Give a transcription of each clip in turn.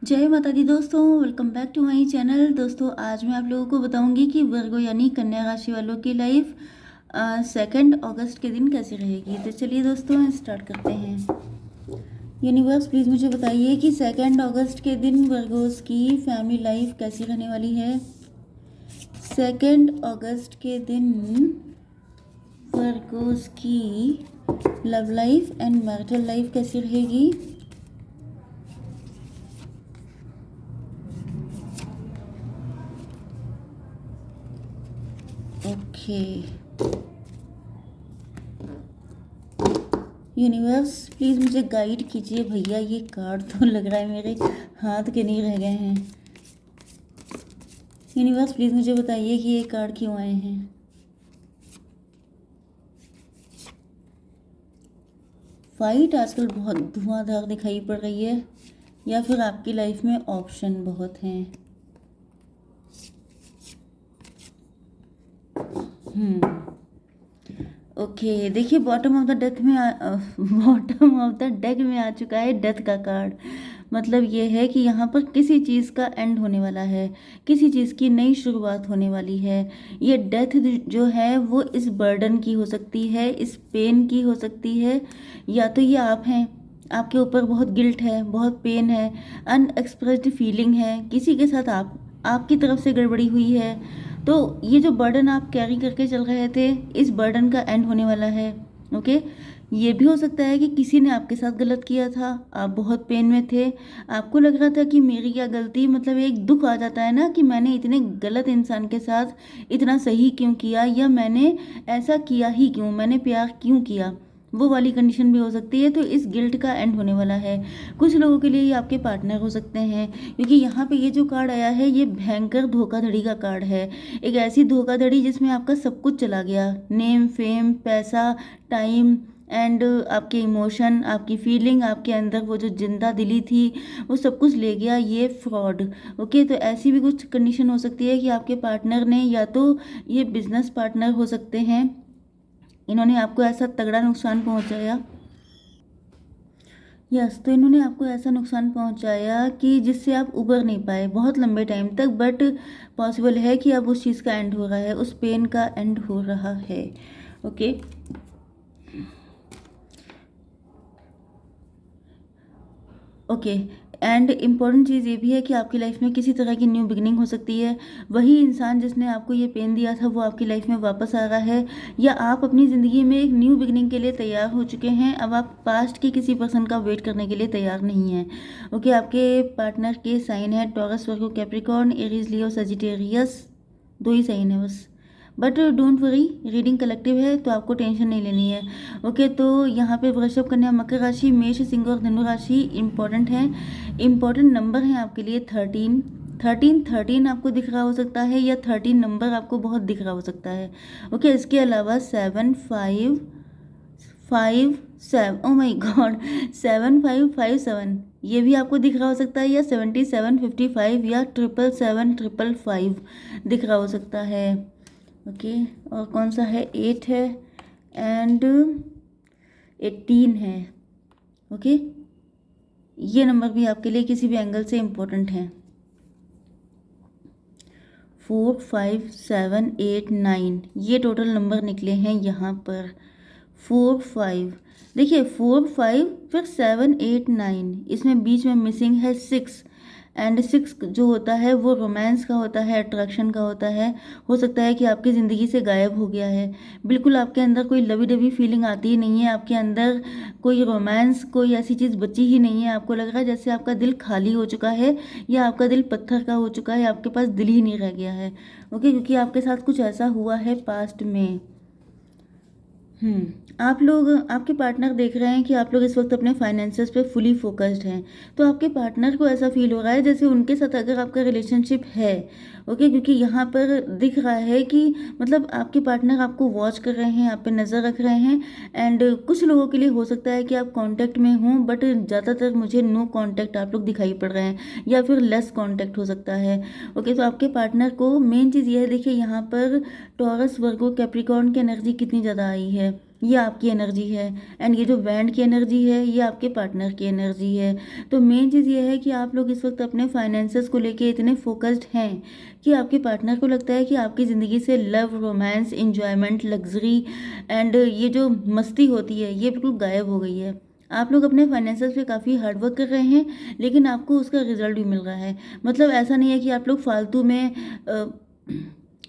जय माता दी दोस्तों, welcome back to my channel. दोस्तों आज मैं आप लोगों को बताऊंगी कि वर्गो यानी कन्या राशि वालों की लाइफ 2 अगस्त के दिन कैसी रहेगी। तो चलिए दोस्तों स्टार्ट करते हैं। यूनिवर्स प्लीज़ मुझे बताइए कि 2 अगस्त के दिन वर्गोस की फैमिली लाइफ कैसी रहने वाली है। 2 अगस्त के दिन वर्गोस की love life and marital life कैसी रहेगी। ओके यूनिवर्स प्लीज़ मुझे गाइड कीजिए भैया, ये कार्ड तो लग रहा है मेरे हाथ के नहीं रह गए हैं। यूनिवर्स प्लीज़ मुझे बताइए कि ये कार्ड क्यों आए हैं। फाइट आजकल बहुत धुआंधार दिखाई पड़ रही है, या फिर आपकी लाइफ में ऑप्शन बहुत हैं। ओके देखिए, बॉटम ऑफ द डेथ में बॉटम ऑफ द डेक में आ चुका है डेथ का कार्ड। मतलब ये है कि यहाँ पर किसी चीज़ का एंड होने वाला है, किसी चीज़ की नई शुरुआत होने वाली है। ये डेथ जो है वो इस बर्डन की हो सकती है, इस पेन की हो सकती है, या तो ये आप हैं, आपके ऊपर बहुत गिल्ट है, बहुत पेन है, अनएक्सप्रेस्ड फीलिंग है, किसी के साथ आपकी तरफ से गड़बड़ी हुई है। तो ये जो बर्डन आप कैरी करके चल रहे थे, इस बर्डन का एंड होने वाला है। ओके, ये भी हो सकता है कि किसी ने आपके साथ गलत किया था, आप बहुत पेन में थे, आपको लग रहा था कि मेरी क्या गलती। मतलब एक दुख आ जाता है ना कि मैंने इतने गलत इंसान के साथ इतना सही क्यों किया, या मैंने ऐसा किया ही क्यों, मैंने प्यार क्यों किया, वो वाली कंडीशन भी हो सकती है। तो इस गिल्ट का एंड होने वाला है। कुछ लोगों के लिए ये आपके पार्टनर हो सकते हैं, क्योंकि यहाँ पे ये जो कार्ड आया है ये भयंकर धोखाधड़ी का कार्ड है। एक ऐसी धोखाधड़ी जिसमें आपका सब कुछ चला गया, नेम फेम पैसा टाइम एंड आपके इमोशन, आपकी फीलिंग, आपके अंदर वो जो जिंदा दिली थी, वो सब कुछ ले गया ये फ्रॉड। ओके, तो ऐसी भी कुछ कंडीशन हो सकती है कि आपके पार्टनर ने, या तो ये बिजनेस पार्टनर हो सकते हैं, इन्होंने आपको ऐसा तगड़ा नुकसान पहुंचाया। यस, तो इन्होंने आपको ऐसा नुकसान पहुंचाया कि जिससे आप उबर नहीं पाए बहुत लंबे टाइम तक। बट पॉसिबल है कि अब उस चीज़ का एंड हो रहा है, उस पेन का एंड हो रहा है। ओके, ओके एंड इम्पॉर्टेंट चीज़ ये भी है कि आपकी लाइफ में किसी तरह की न्यू बिगनिंग हो सकती है। वही इंसान जिसने आपको ये पेन दिया था वो आपकी लाइफ में वापस आ रहा है, या आप अपनी ज़िंदगी में एक न्यू बिगनिंग के लिए तैयार हो चुके हैं। अब आप पास्ट के किसी पर्सन का वेट करने के लिए तैयार नहीं हैं। ओके, आपके पार्टनर के साइन है टॉरस, वर्गो, कैप्रिकॉर्न, एरीज, लियो, सजिटेरियस। 2 ही साइन है बस। But don't worry, reading collective है तो आपको टेंशन नहीं लेनी है। ओके, तो यहाँ पे वृषभ, कन्या, मकर राशि, मेष, सिंह और धनु राशि इंपॉर्टेंट है। इंपॉर्टेंट नंबर है आपके लिए 13। 13 आपको दिख रहा हो सकता है, या 13 नंबर आपको बहुत दिख रहा हो सकता है। ओके, इसके अलावा 7 5 5 7, ओ माई गॉड, 7 5 5 7 ये भी आपको दिख रहा हो सकता है, या 77 55, या 777 555 दिख रहा हो सकता है। ओके, और कौन सा है, 8 है एंड 18 है। ओके, ये नंबर भी आपके लिए किसी भी एंगल से इम्पोर्टेंट है। 4 5 7 8 9 ये टोटल नंबर निकले हैं यहाँ पर। 4 5, देखिए 4 5 फिर 7 8 9, इसमें बीच में मिसिंग है 6। एंड 6 जो होता है वो रोमांस का होता है, अट्रैक्शन का होता है। हो सकता है कि आपकी ज़िंदगी से गायब हो गया है, बिल्कुल आपके अंदर कोई लवी डवी फीलिंग आती ही नहीं है, आपके अंदर कोई रोमांस, कोई ऐसी चीज़ बची ही नहीं है। आपको लग रहा है जैसे आपका दिल खाली हो चुका है, या आपका दिल पत्थर का हो चुका है, आपके पास दिल ही नहीं रह गया है। ओके, क्योंकि आपके साथ कुछ ऐसा हुआ है पास्ट में। आप लोग, आपके पार्टनर देख रहे हैं कि आप लोग इस वक्त अपने फाइनेंसेस पे फुली फोकस्ड हैं। तो आपके पार्टनर को ऐसा फील हो रहा है जैसे उनके साथ अगर आपका रिलेशनशिप है। ओके, क्योंकि यहाँ पर दिख रहा है कि मतलब आपके पार्टनर आपको वॉच कर रहे हैं, आप पे नज़र रख रहे हैं। एंड कुछ लोगों के लिए हो सकता है कि आप कांटेक्ट में हों, बट ज़्यादातर मुझे नो कांटेक्ट आप लोग दिखाई पड़ रहे हैं, या फिर लेस कांटेक्ट हो सकता है। ओके, तो आपके पार्टनर को मेन चीज़ ये है, देखिए यहाँ पर टॉरस, वर्गो, कैप्रिकॉर्न की एनर्जी कितनी ज़्यादा आई है। ये आपकी एनर्जी है। एंड ये जो बैंड की एनर्जी है ये आपके पार्टनर की एनर्जी है। तो मेन चीज़ ये है कि आप लोग इस वक्त अपने फाइनेंसेस को लेके इतने फोकस्ड हैं कि आपके पार्टनर को लगता है कि आपकी ज़िंदगी से love, romance, enjoyment, luxury and ये जो मस्ती होती है ये बिल्कुल गायब हो गई है। आप लोग अपने फाइनेंसेस पे काफ़ी हार्डवर्क कर रहे हैं, लेकिन आपको उसका रिजल्ट भी मिल रहा है। मतलब ऐसा नहीं है कि आप लोग फालतू में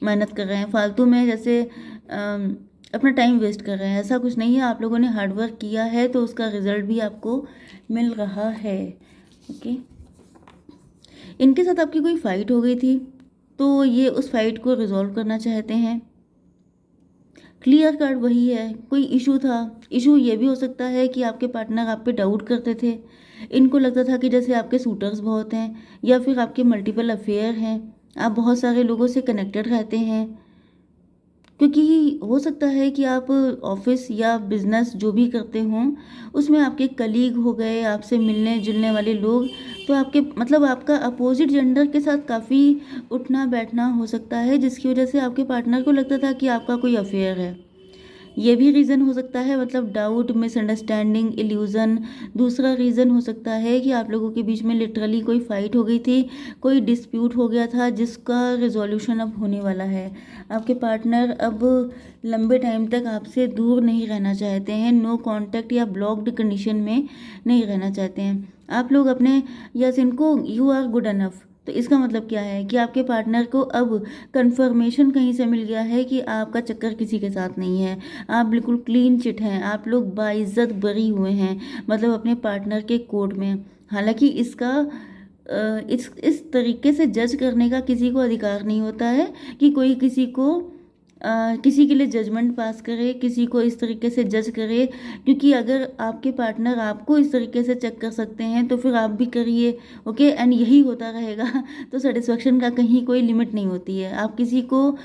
मेहनत कर रहे हैं, फालतू में जैसे अपना टाइम वेस्ट कर रहे हैं, ऐसा कुछ नहीं है। आप लोगों ने हार्डवर्क किया है तो उसका रिजल्ट भी आपको मिल रहा है। ओके, इनके साथ आपकी कोई फाइट हो गई थी तो ये उस फाइट को रिजॉल्व करना चाहते हैं। क्लियर कार्ड वही है। कोई इशू था, इशू ये भी हो सकता है कि आपके पार्टनर आप पे डाउट करते थे। इनको लगता था कि जैसे आपके सूटर्स बहुत हैं या फिर आपके मल्टीपल अफेयर हैं, आप बहुत सारे लोगों से कनेक्टेड रहते हैं। क्योंकि हो सकता है कि आप ऑफिस या बिजनेस जो भी करते हों उसमें आपके कलीग हो गए, आपसे मिलने जुलने वाले लोग, तो आपके मतलब आपका अपोजिट जेंडर के साथ काफ़ी उठना बैठना हो सकता है, जिसकी वजह से आपके पार्टनर को लगता था कि आपका कोई अफेयर है। ये भी रीज़न हो सकता है, मतलब डाउट, मिसअंडरस्टैंडिंग, इल्यूज़न। दूसरा रीज़न हो सकता है कि आप लोगों के बीच में लिटरली कोई फ़ाइट हो गई थी, कोई डिस्प्यूट हो गया था जिसका रिजोल्यूशन अब होने वाला है। आपके पार्टनर अब लंबे टाइम तक आपसे दूर नहीं रहना चाहते हैं, नो कांटेक्ट या ब्लॉक्ड कंडीशन में नहीं रहना चाहते हैं। आप लोग अपने यस इनको यू आर गुड इनफ, तो इसका मतलब क्या है कि आपके पार्टनर को अब कंफर्मेशन कहीं से मिल गया है कि आपका चक्कर किसी के साथ नहीं है, आप बिल्कुल क्लीन चिट हैं, आप लोग बाइज्जत बरी हुए हैं, मतलब अपने पार्टनर के कोर्ट में। हालांकि इसका इस तरीके से जज करने का किसी को अधिकार नहीं होता है कि कोई किसी को किसी के लिए जजमेंट पास करे, किसी को इस तरीके से जज करे। क्योंकि अगर आपके पार्टनर आपको इस तरीके से चेक कर सकते हैं तो फिर आप भी करिए। ओके, एंड यही होता रहेगा तो सेटिस्फेक्शन का कहीं कोई लिमिट नहीं होती है। आप किसी को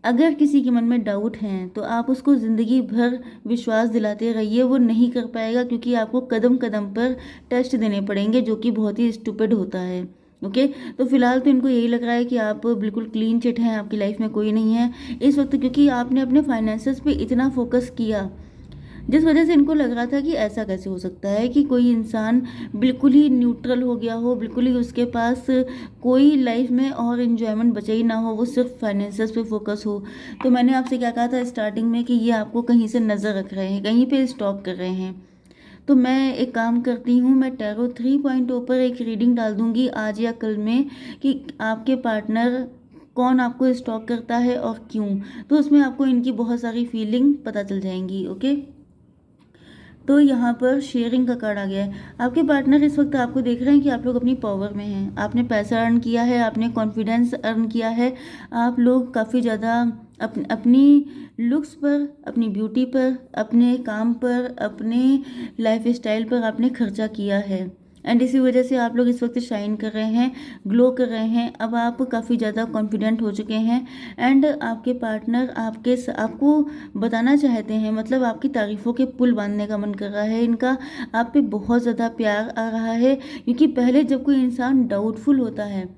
अगर किसी के मन में डाउट हैं तो आप उसको ज़िंदगी भर विश्वास दिलाते रहिए, वो नहीं कर पाएगा, क्योंकि आपको कदम कदम पर टेस्ट देने पड़ेंगे जो कि बहुत ही स्टूपिड होता है। ओके, तो फिलहाल तो इनको यही लग रहा है कि आप बिल्कुल क्लीन चिट हैं, आपकी लाइफ में कोई नहीं है इस वक्त, क्योंकि आपने अपने फाइनेंसेस पे इतना फोकस किया, जिस वजह से इनको लग रहा था कि ऐसा कैसे हो सकता है कि कोई इंसान बिल्कुल ही न्यूट्रल हो गया हो, बिल्कुल ही उसके पास कोई लाइफ में और इन्जॉयमेंट बचा ही ना हो, वो सिर्फ फाइनेंसेस पे फोकस हो। तो मैंने आपसे क्या कहा था स्टार्टिंग में कि ये आपको कहीं से नज़र रख रहे हैं, कहीं पे स्टॉप कर रहे हैं। तो मैं एक काम करती हूँ, मैं टैरो 3.0 पर एक रीडिंग डाल दूँगी आज या कल में कि आपके पार्टनर कौन आपको स्टॉक करता है और क्यों। तो उसमें आपको इनकी बहुत सारी फीलिंग पता चल जाएंगी। ओके, तो यहाँ पर शेयरिंग का कार्ड आ गया है। आपके पार्टनर इस वक्त आपको देख रहे हैं कि आप लोग अपनी पावर में हैं, आपने पैसा अर्न किया है, आपने कॉन्फिडेंस अर्न किया है, आप लोग काफ़ी ज़्यादा अपनी लुक्स पर, अपनी ब्यूटी पर, अपने काम पर, अपने लाइफ स्टाइल पर आपने खर्चा किया है। एंड इसी वजह से आप लोग इस वक्त शाइन कर रहे हैं, ग्लो कर रहे हैं। अब आप काफ़ी ज़्यादा कॉन्फिडेंट हो चुके हैं एंड आपके पार्टनर आपको बताना चाहते हैं, मतलब आपकी तारीफ़ों के पुल बांधने का मन कर रहा है इनका। आप पे बहुत ज़्यादा प्यार आ रहा है, क्योंकि पहले जब कोई इंसान डाउटफुल होता है,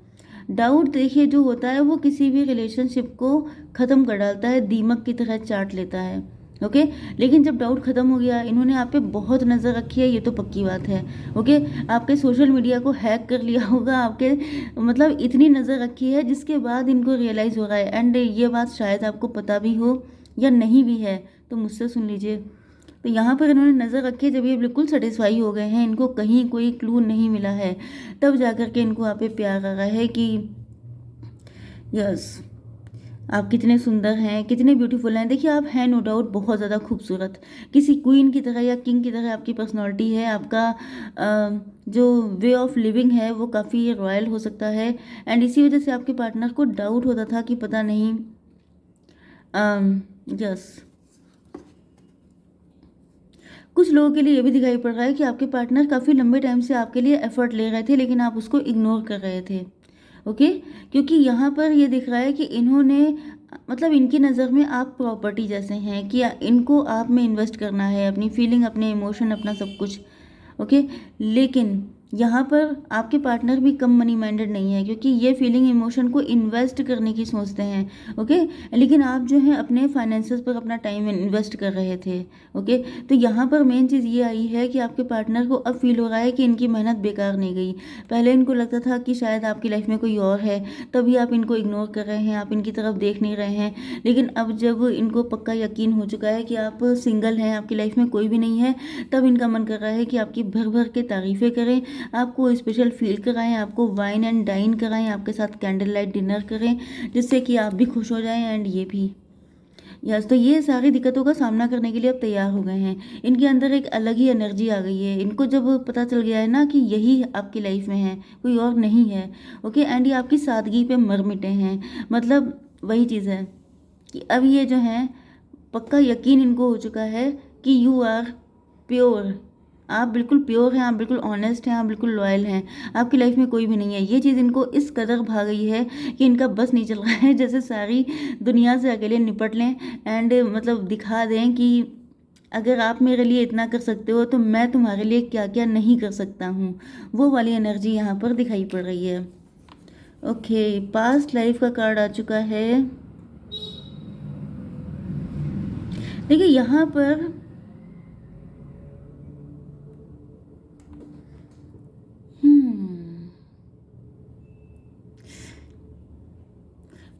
डाउट देखिए जो होता है वो किसी भी रिलेशनशिप को ख़त्म कर डालता है, दीमक की तरह चाट लेता है। ओके, लेकिन जब डाउट ख़त्म हो गया, इन्होंने आप पे बहुत नज़र रखी है, ये तो पक्की बात है। ओके, आपके सोशल मीडिया को हैक कर लिया होगा, आपके मतलब इतनी नज़र रखी है जिसके बाद इनको रियलाइज़ हो रहा है। एंड ये बात शायद आपको पता भी हो या नहीं भी है तो मुझसे सुन लीजिए। तो यहाँ पर इन्होंने नज़र रखी है, जब ये बिल्कुल सेटिस्फाई हो गए हैं, इनको कहीं कोई क्लू नहीं मिला है, तब जा कर के इनको आप पे प्यार आ रहा है कि यस आप कितने सुंदर हैं, कितने ब्यूटीफुल हैं। देखिए आप हैं नो डाउट बहुत ज़्यादा खूबसूरत, किसी क्वीन की तरह या किंग की तरह आपकी पर्सनालिटी है, आपका जो वे ऑफ लिविंग है वो काफ़ी रॉयल हो सकता है। एंड इसी वजह से आपके पार्टनर को डाउट होता था कि पता नहीं यस कुछ लोगों के लिए ये भी दिखाई पड़ रहा है कि आपके पार्टनर काफ़ी लंबे टाइम से आपके लिए एफर्ट ले रहे थे, लेकिन आप उसको इग्नोर कर रहे थे। ओके, क्योंकि यहाँ पर ये दिख रहा है कि इन्होंने मतलब इनकी नज़र में आप प्रॉपर्टी जैसे हैं कि इनको आप में इन्वेस्ट करना है, अपनी फीलिंग, अपने इमोशन, अपना सब कुछ। ओके, लेकिन यहाँ पर आपके पार्टनर भी कम मनी माइंडेड नहीं है, क्योंकि ये फीलिंग इमोशन को इन्वेस्ट करने की सोचते हैं। ओके, लेकिन आप जो है अपने फाइनेंसेस पर अपना टाइम इन्वेस्ट कर रहे थे। ओके, तो यहाँ पर मेन चीज़ ये आई है कि आपके पार्टनर को अब फील हो रहा है कि इनकी मेहनत बेकार नहीं गई। पहले इनको लगता था कि शायद आपकी लाइफ में कोई और है, तभी आप इनको इग्नोर कर रहे हैं, आप इनकी तरफ देख नहीं रहे हैं। लेकिन अब जब इनको पक्का यकीन हो चुका है कि आप सिंगल हैं, आपकी लाइफ में कोई भी नहीं है, तब इनका मन कर रहा है कि आपकी भर भर के तारीफ़ें करें, आपको स्पेशल फील कराएं, आपको वाइन एंड डाइन कराएं, आपके साथ कैंडल लाइट डिनर करें, जिससे कि आप भी खुश हो जाएं एंड ये भी। यस, तो ये सारी दिक्कतों का सामना करने के लिए अब तैयार हो गए हैं। इनके अंदर एक अलग ही एनर्जी आ गई है। इनको जब पता चल गया है ना कि यही आपकी लाइफ में है, कोई और नहीं है। ओके, एंड ये आपकी सादगी पे मर मिटे हैं। मतलब वही चीज़ है कि अब ये जो है पक्का यकीन इनको हो चुका है कि यू आर प्योर, आप बिल्कुल प्योर हैं, आप बिल्कुल ऑनेस्ट हैं, आप बिल्कुल लॉयल हैं, आपकी लाइफ में कोई भी नहीं है। ये चीज़ इनको इस कदर भा गई है कि इनका बस नहीं चल रहा है, जैसे सारी दुनिया से अकेले निपट लें एंड मतलब दिखा दें कि अगर आप मेरे लिए इतना कर सकते हो तो मैं तुम्हारे लिए क्या क्या नहीं कर सकता हूँ। वो वाली एनर्जी यहाँ पर दिखाई पड़ रही है। ओके, पास्ट लाइफ का कार्ड आ चुका है। देखिए यहाँ पर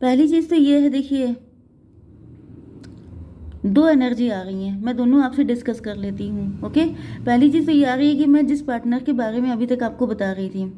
पहली चीज़ तो ये है, देखिए दो एनर्जी आ रही हैं, मैं दोनों आपसे डिस्कस कर लेती हूँ। ओके, पहली चीज़ तो ये आ रही है कि मैं जिस पार्टनर के बारे में अभी तक आपको बता रही थी,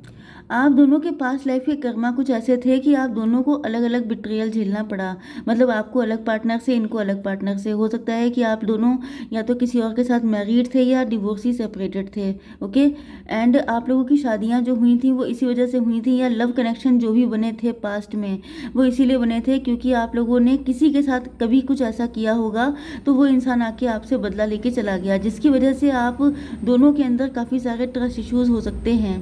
आप दोनों के पास्ट लाइफ के कर्मा कुछ ऐसे थे कि आप दोनों को अलग अलग बिट्रियल झेलना पड़ा। मतलब आपको अलग पार्टनर से, इनको अलग पार्टनर से। हो सकता है कि आप दोनों या तो किसी और के साथ मैरिड थे या डिवोर्सी सेपरेटेड थे। ओके, एंड आप लोगों की शादियां जो हुई थी वो इसी वजह से हुई थी, या लव कनेक्शन जो भी बने थे पास्ट में वो इसीलिए बने थे क्योंकि आप लोगों ने किसी के साथ कभी कुछ ऐसा किया होगा, तो वो इंसान आके आपसे बदला लेके चला गया, जिसकी वजह से आप दोनों के अंदर काफ़ी सारे ट्रस्ट इश्यूज हो सकते हैं।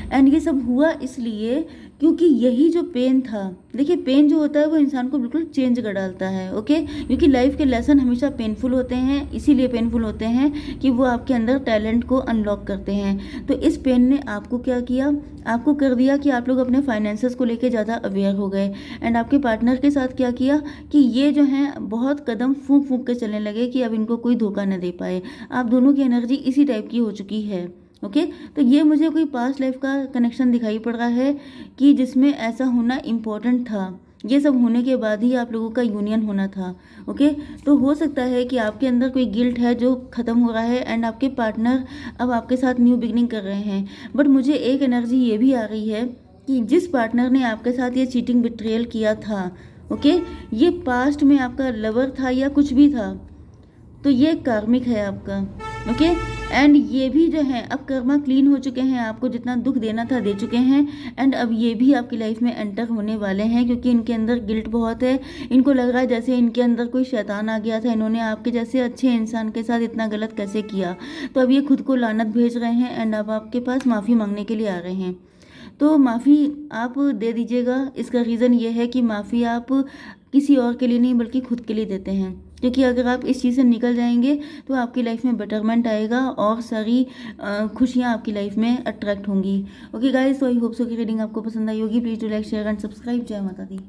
एंड ये सब हुआ इसलिए क्योंकि यही जो पेन था, देखिए पेन जो होता है वो इंसान को बिल्कुल चेंज कर डालता है। ओके, क्योंकि लाइफ के लेसन हमेशा पेनफुल होते हैं, इसीलिए पेनफुल होते हैं कि वो आपके अंदर टैलेंट को अनलॉक करते हैं। तो इस पेन ने आपको क्या किया, आपको कर दिया कि आप लोग अपने फाइनेंसेस को लेके ज़्यादा अवेयर हो गए। एंड आपके पार्टनर के साथ क्या किया कि ये जो है बहुत कदम फूंक फूंक के चलने लगे कि अब इनको कोई धोखा न दे पाए। आप दोनों की एनर्जी इसी टाइप की हो चुकी है। ओके, तो ये मुझे कोई पास्ट लाइफ का कनेक्शन दिखाई पड़ रहा है कि जिसमें ऐसा होना इम्पोर्टेंट था। ये सब होने के बाद ही आप लोगों का यूनियन होना था। ओके, तो हो सकता है कि आपके अंदर कोई गिल्ट है जो ख़त्म हो रहा है एंड आपके पार्टनर अब आपके साथ न्यू बिगनिंग कर रहे हैं। बट मुझे एक एनर्जी ये भी आ रही है कि जिस पार्टनर ने आपके साथ ये चीटिंग बिट्रेयल किया था, ओके, ये पास्ट में आपका लवर था या कुछ भी था, तो ये कार्मिक है आपका। ओके, एंड ये भी जो है अब कर्मा क्लीन हो चुके हैं, आपको जितना दुख देना था दे चुके हैं। एंड अब ये भी आपकी लाइफ में एंटर होने वाले हैं क्योंकि इनके अंदर गिल्ट बहुत है। इनको लग रहा है जैसे इनके अंदर कोई शैतान आ गया था, इन्होंने आपके जैसे अच्छे इंसान के साथ इतना गलत कैसे किया। तो अब ये खुद को लानत भेज रहे हैं एंड अब आपके पास माफ़ी मांगने के लिए आ रहे हैं। तो माफ़ी आप दे दीजिएगा। इसका रीज़न ये है कि माफ़ी आप किसी और के लिए नहीं बल्कि खुद के लिए देते हैं, क्योंकि अगर आप इस चीज़ से निकल जाएंगे तो आपकी लाइफ में बेटरमेंट आएगा और सारी खुशियाँ आपकी लाइफ में अट्रैक्ट होंगी। ओके गाइस, तो आई होप सो की रीडिंग आपको पसंद आई होगी। Please do like share and subscribe. जय माता दी।